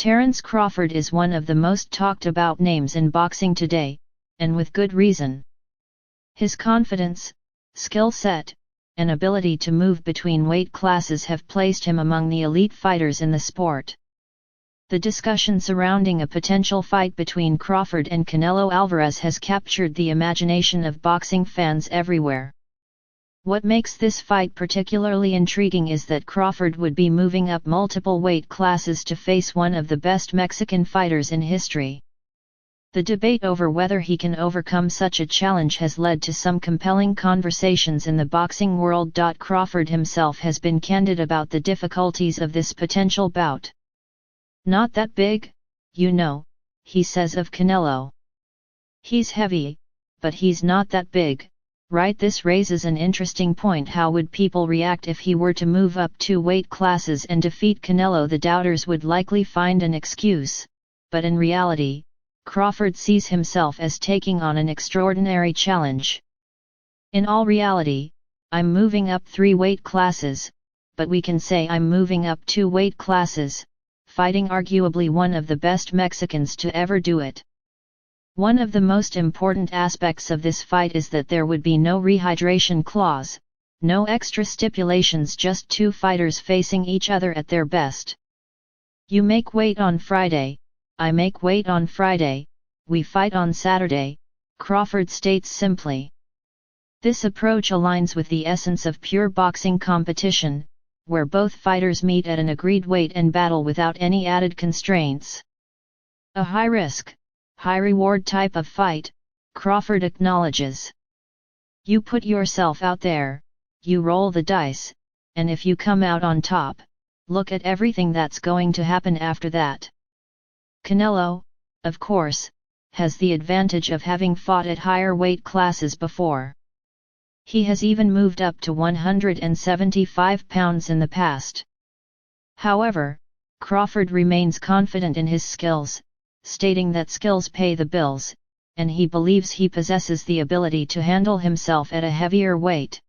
Terence Crawford is one of the most talked about names in boxing today, and with good reason. His confidence, skill set, and ability to move between weight classes have placed him among the elite fighters in the sport. The discussion surrounding a potential fight between Crawford and Canelo Alvarez has captured the imagination of boxing fans everywhere. What makes this fight particularly intriguing is that Crawford would be moving up multiple weight classes to face one of the best Mexican fighters in history. The debate over whether he can overcome such a challenge has led to some compelling conversations in the boxing world. Crawford himself has been candid about the difficulties of this potential bout. "Not that big, you know," he says of Canelo. "He's heavy, but he's not that big, right?" This raises an interesting point. How would people react if he were to move up 2 weight classes and defeat Canelo? The doubters would likely find an excuse, but in reality, Crawford sees himself as taking on an extraordinary challenge. "In all reality, I'm moving up 3 weight classes, but we can say I'm moving up 2 weight classes, fighting arguably one of the best Mexicans to ever do it." One of the most important aspects of this fight is that there would be no rehydration clause, no extra stipulations, just 2 fighters facing each other at their best. "You make weight on Friday, I make weight on Friday, we fight on Saturday," Crawford states simply. This approach aligns with the essence of pure boxing competition, where both fighters meet at an agreed weight and battle without any added constraints. A high-risk, high-reward type of fight, Crawford acknowledges. "You put yourself out there, you roll the dice, and if you come out on top, look at everything that's going to happen after that." Canelo, of course, has the advantage of having fought at higher weight classes before. He has even moved up to 175 pounds in the past. However, Crawford remains confident in his skills, stating that skills pay the bills, and he believes he possesses the ability to handle himself at a heavier weight.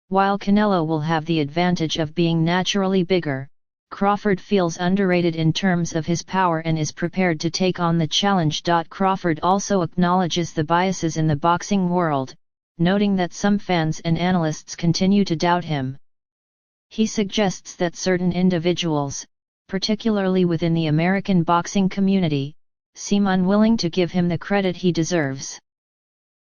While Canelo will have the advantage of being naturally bigger, Crawford feels underrated in terms of his power and is prepared to take on the challenge. Crawford also acknowledges the biases in the boxing world, noting that some fans and analysts continue to doubt him. He suggests that certain individuals, particularly within the American boxing community, seem unwilling to give him the credit he deserves.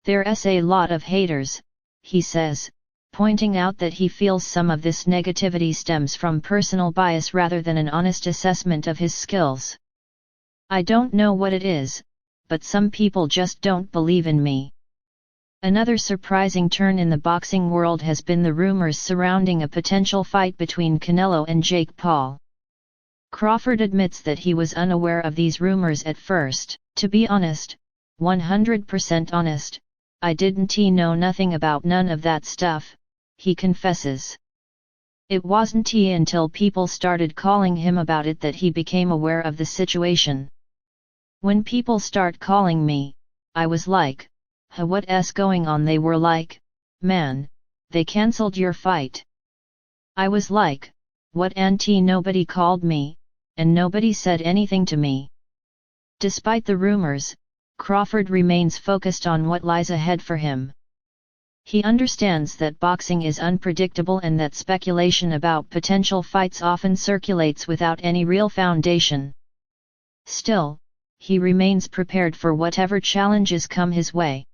"There's a lot of haters," he says, pointing out that he feels some of this negativity stems from personal bias rather than an honest assessment of his skills. "I don't know what it is, but some people just don't believe in me." Another surprising turn in the boxing world has been the rumors surrounding a potential fight between Canelo and Jake Paul. Crawford admits that he was unaware of these rumors at first. "To be honest, 100% honest, I didn't know nothing about none of that stuff," he confesses. "It wasn't until people started calling him about it that he became aware of the situation. When people start calling me, I was like, huh, what's going on?" They were like, "Man, they cancelled your fight." I was like, what? Nobody called me, and nobody said anything to me. Despite the rumors, Crawford remains focused on what lies ahead for him. He understands that boxing is unpredictable and that speculation about potential fights often circulates without any real foundation. Still, he remains prepared for whatever challenges come his way.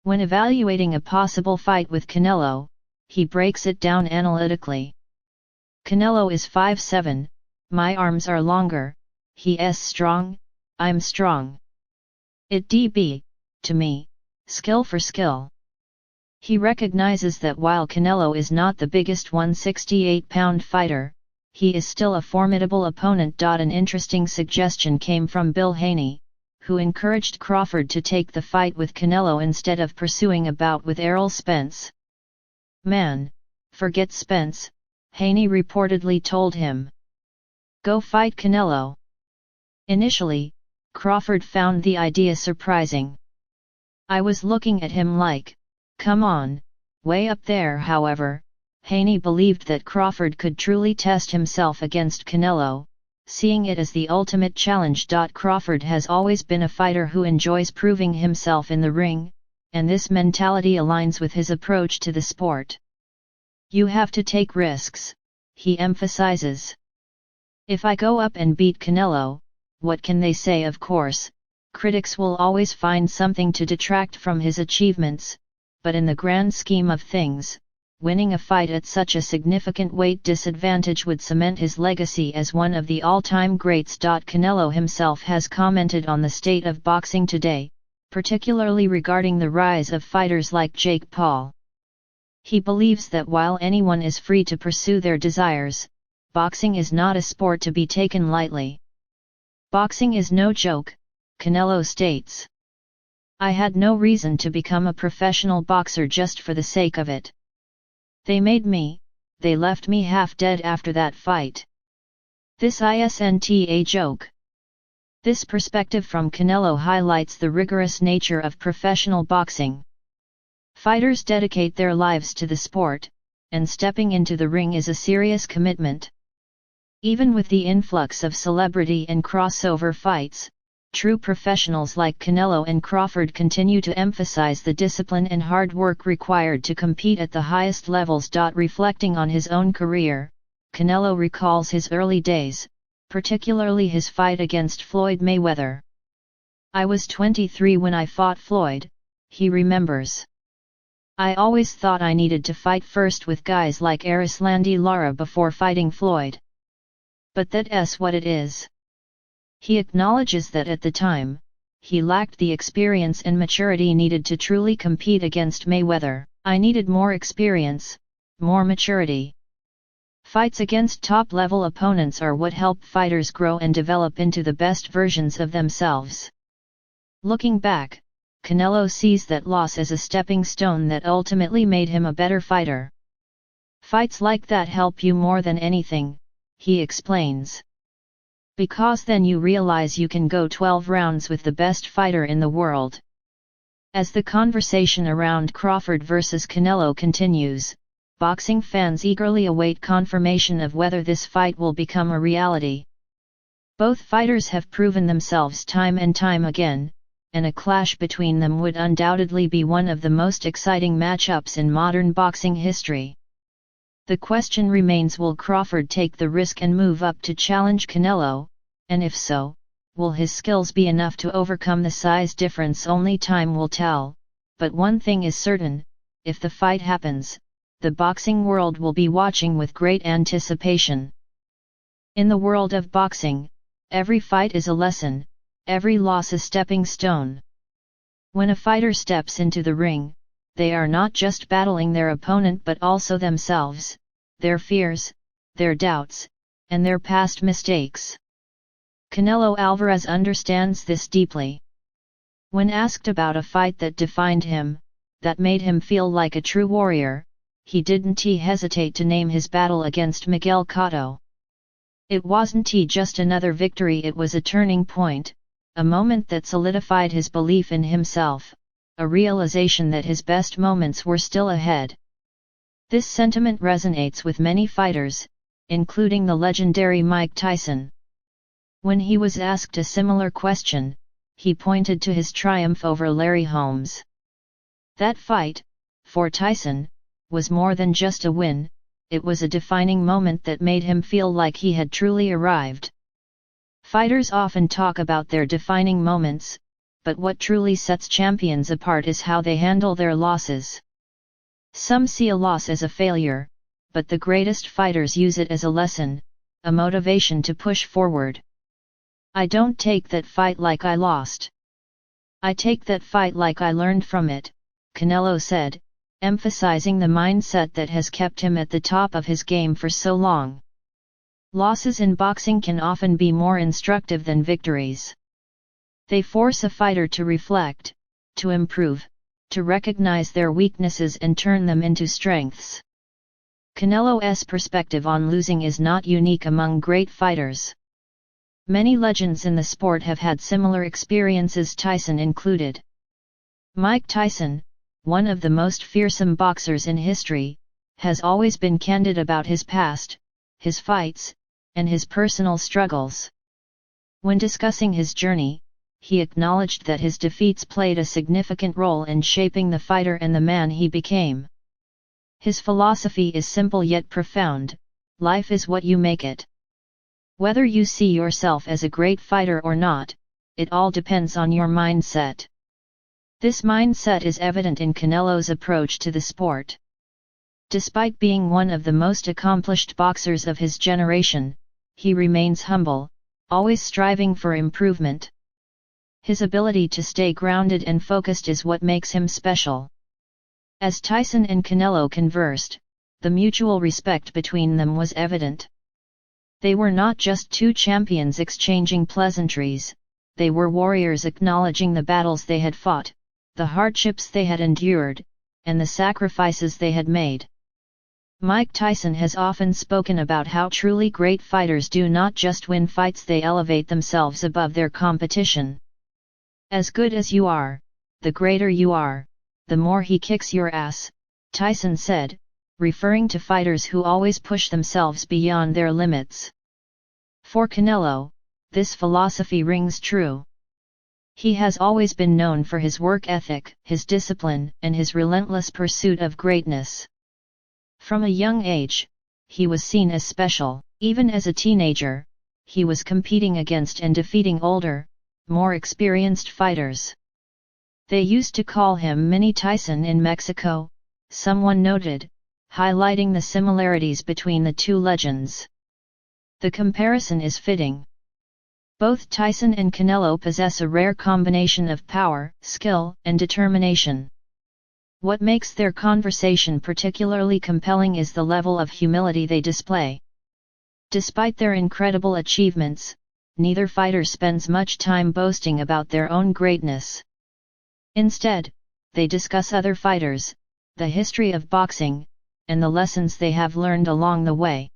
When evaluating a possible fight with Canelo, he breaks it down analytically. "Canelo is 5'7", my arms are longer, he's strong, I'm strong. It'd be, to me, skill for skill." He recognizes that while Canelo is not the biggest 168-pound fighter, he is still a formidable opponent. An interesting suggestion came from Bill Haney, who encouraged Crawford to take the fight with Canelo instead of pursuing a bout with Errol Spence. "Man, forget Spence," Haney reportedly told him. "Go fight Canelo." Initially, Crawford found the idea surprising. "I was looking at him like, come on, way up there." However, Haney believed that Crawford could truly test himself against Canelo, seeing it as the ultimate challenge. Crawford has always been a fighter who enjoys proving himself in the ring, and this mentality aligns with his approach to the sport. You have to take risks, he emphasizes. If I go up and beat Canelo, what can they say? Of course, critics will always find something to detract from his achievements, but in the grand scheme of things, winning a fight at such a significant weight disadvantage would cement his legacy as one of the all-time greats. Canelo himself has commented on the state of boxing today, particularly regarding the rise of fighters like Jake Paul. He believes that while anyone is free to pursue their desires, boxing is not a sport to be taken lightly. Boxing is no joke, Canelo states. I had no reason to become a professional boxer just for the sake of it. They made me, they left me half dead after that fight. This isn't a joke. This perspective from Canelo highlights the rigorous nature of professional boxing. Fighters dedicate their lives to the sport, and stepping into the ring is a serious commitment. Even with the influx of celebrity and crossover fights, true professionals like Canelo and Crawford continue to emphasize the discipline and hard work required to compete at the highest levels. Reflecting on his own career, Canelo recalls his early days, particularly his fight against Floyd Mayweather. I was 23 when I fought Floyd, he remembers. I always thought I needed to fight first with guys like Erislandy Lara before fighting Floyd. But that's what it is. He acknowledges that at the time, he lacked the experience and maturity needed to truly compete against Mayweather. I needed more experience, more maturity. Fights against top-level opponents are what help fighters grow and develop into the best versions of themselves. Looking back, Canelo sees that loss as a stepping stone that ultimately made him a better fighter. Fights like that help you more than anything, he explains. Because then you realize you can go 12 rounds with the best fighter in the world. As the conversation around Crawford vs. Canelo continues, boxing fans eagerly await confirmation of whether this fight will become a reality. Both fighters have proven themselves time and time again, and a clash between them would undoubtedly be one of the most exciting matchups in modern boxing history. The question remains, will Crawford take the risk and move up to challenge Canelo, and if so, will his skills be enough to overcome the size difference? Only time will tell, but one thing is certain, if the fight happens, the boxing world will be watching with great anticipation. In the world of boxing, every fight is a lesson, every loss a stepping stone. When a fighter steps into the ring, they are not just battling their opponent but also themselves, their fears, their doubts, and their past mistakes. Canelo Alvarez understands this deeply. When asked about a fight that defined him, that made him feel like a true warrior, he didn't hesitate to name his battle against Miguel Cotto. It wasn't just another victory, it was a turning point, a moment that solidified his belief in himself, a realization that his best moments were still ahead. This sentiment resonates with many fighters, including the legendary Mike Tyson. When he was asked a similar question, he pointed to his triumph over Larry Holmes. That fight, for Tyson, was more than just a win, it was a defining moment that made him feel like he had truly arrived. Fighters often talk about their defining moments, but what truly sets champions apart is how they handle their losses. Some see a loss as a failure, but the greatest fighters use it as a lesson, a motivation to push forward. I don't take that fight like I lost. I take that fight like I learned from it, Canelo said, emphasizing the mindset that has kept him at the top of his game for so long. Losses in boxing can often be more instructive than victories. They force a fighter to reflect, to improve, to recognize their weaknesses and turn them into strengths. Canelo's perspective on losing is not unique among great fighters. Many legends in the sport have had similar experiences, Tyson included. Mike Tyson, one of the most fearsome boxers in history, has always been candid about his past, his fights, and his personal struggles. When discussing his journey, he acknowledged that his defeats played a significant role in shaping the fighter and the man he became. His philosophy is simple yet profound: life is what you make it. Whether you see yourself as a great fighter or not, it all depends on your mindset. This mindset is evident in Canelo's approach to the sport. Despite being one of the most accomplished boxers of his generation, he remains humble, always striving for improvement. His ability to stay grounded and focused is what makes him special. As Tyson and Canelo conversed, the mutual respect between them was evident. They were not just two champions exchanging pleasantries, they were warriors acknowledging the battles they had fought, the hardships they had endured, and the sacrifices they had made. Mike Tyson has often spoken about how truly great fighters do not just win fights, they elevate themselves above their competition. As good as you are, the greater you are, the more he kicks your ass, Tyson said, referring to fighters who always push themselves beyond their limits. For Canelo, this philosophy rings true. He has always been known for his work ethic, his discipline, and his relentless pursuit of greatness. From a young age, he was seen as special. Even as a teenager, he was competing against and defeating older, more experienced fighters. They used to call him Mini Tyson in Mexico, someone noted, highlighting the similarities between the two legends. The comparison is fitting. Both Tyson and Canelo possess a rare combination of power, skill, and determination. What makes their conversation particularly compelling is the level of humility they display. Despite their incredible achievements, neither fighter spends much time boasting about their own greatness. Instead, they discuss other fighters, the history of boxing, and the lessons they have learned along the way.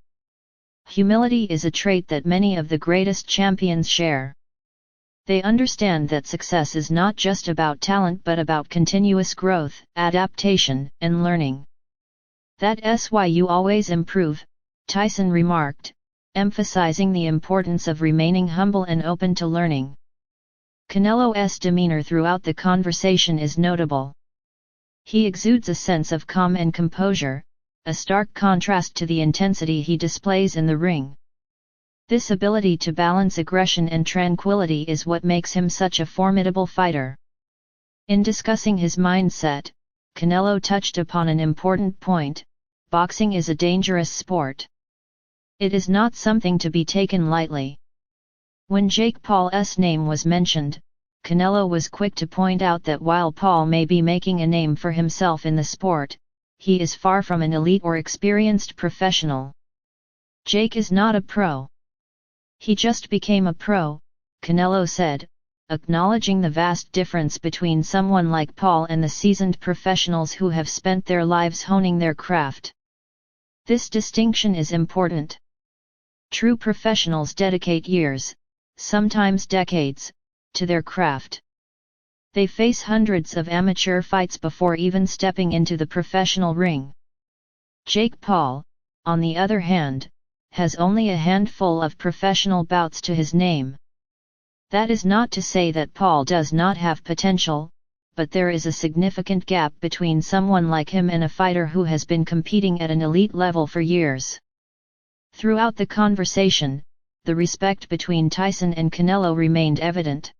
Humility is a trait that many of the greatest champions share. They understand that success is not just about talent but about continuous growth, adaptation, and learning. That's why you always improve, Tyson remarked, emphasizing the importance of remaining humble and open to learning. Canelo's demeanor throughout the conversation is notable. He exudes a sense of calm and composure, a stark contrast to the intensity he displays in the ring. This ability to balance aggression and tranquility is what makes him such a formidable fighter. In discussing his mindset, Canelo touched upon an important point: boxing is a dangerous sport. It is not something to be taken lightly. When Jake Paul's name was mentioned, Canelo was quick to point out that while Paul may be making a name for himself in the sport, he is far from an elite or experienced professional. Jake is not a pro. He just became a pro, Canelo said, acknowledging the vast difference between someone like Paul and the seasoned professionals who have spent their lives honing their craft. This distinction is important. True professionals dedicate years, sometimes decades, to their craft. They face hundreds of amateur fights before even stepping into the professional ring. Jake Paul, on the other hand, has only a handful of professional bouts to his name. That is not to say that Paul does not have potential, but there is a significant gap between someone like him and a fighter who has been competing at an elite level for years. Throughout the conversation, the respect between Tyson and Canelo remained evident.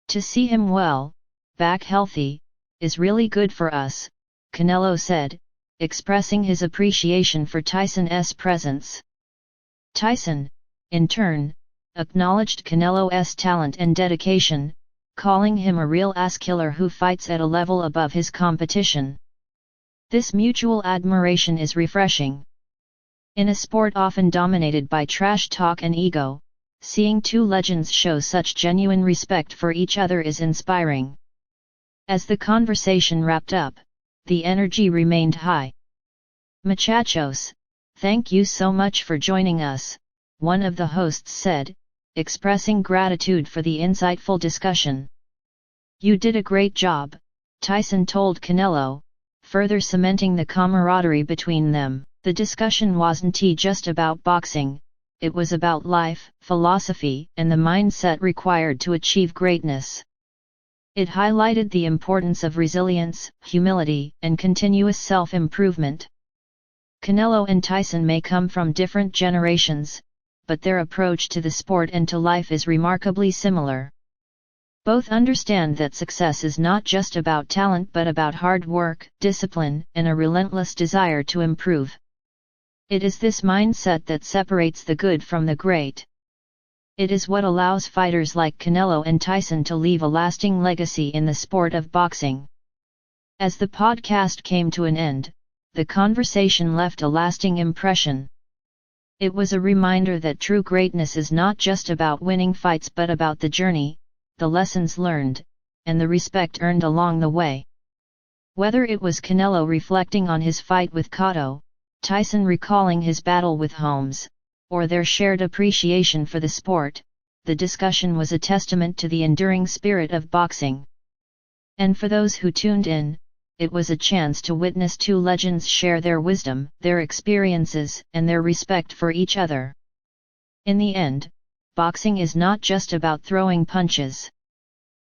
To see him well, back healthy, is really good for us, Canelo said, expressing his appreciation for Tyson's presence. Tyson, in turn, acknowledged Canelo's talent and dedication, calling him a real ass killer who fights at a level above his competition. This mutual admiration is refreshing. In a sport often dominated by trash talk and ego, seeing two legends show such genuine respect for each other is inspiring. As the conversation wrapped up, the energy remained high. "Muchachos, thank you so much for joining us," one of the hosts said, expressing gratitude for the insightful discussion. "You did a great job," Tyson told Canelo, further cementing the camaraderie between them. The discussion wasn't just about boxing, it was about life, philosophy, and the mindset required to achieve greatness. It highlighted the importance of resilience, humility, and continuous self-improvement. Canelo and Tyson may come from different generations, but their approach to the sport and to life is remarkably similar. Both understand that success is not just about talent but about hard work, discipline, and a relentless desire to improve. It is this mindset that separates the good from the great. It is what allows fighters like Canelo and Tyson to leave a lasting legacy in the sport of boxing. As the podcast came to an end, the conversation left a lasting impression. It was a reminder that true greatness is not just about winning fights but about the journey, the lessons learned, and the respect earned along the way. Whether it was Canelo reflecting on his fight with Cotto, Tyson recalling his battle with Holmes, or their shared appreciation for the sport, the discussion was a testament to the enduring spirit of boxing. And for those who tuned in, it was a chance to witness two legends share their wisdom, their experiences, and their respect for each other. In the end, boxing is not just about throwing punches.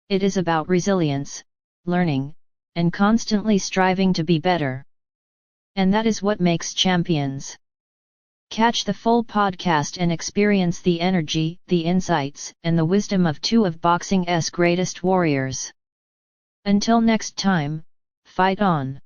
It is about resilience, learning, and constantly striving to be better. And that is what makes champions. Catch the full podcast and experience the energy, the insights, and the wisdom of two of boxing's greatest warriors. Until next time, fight on!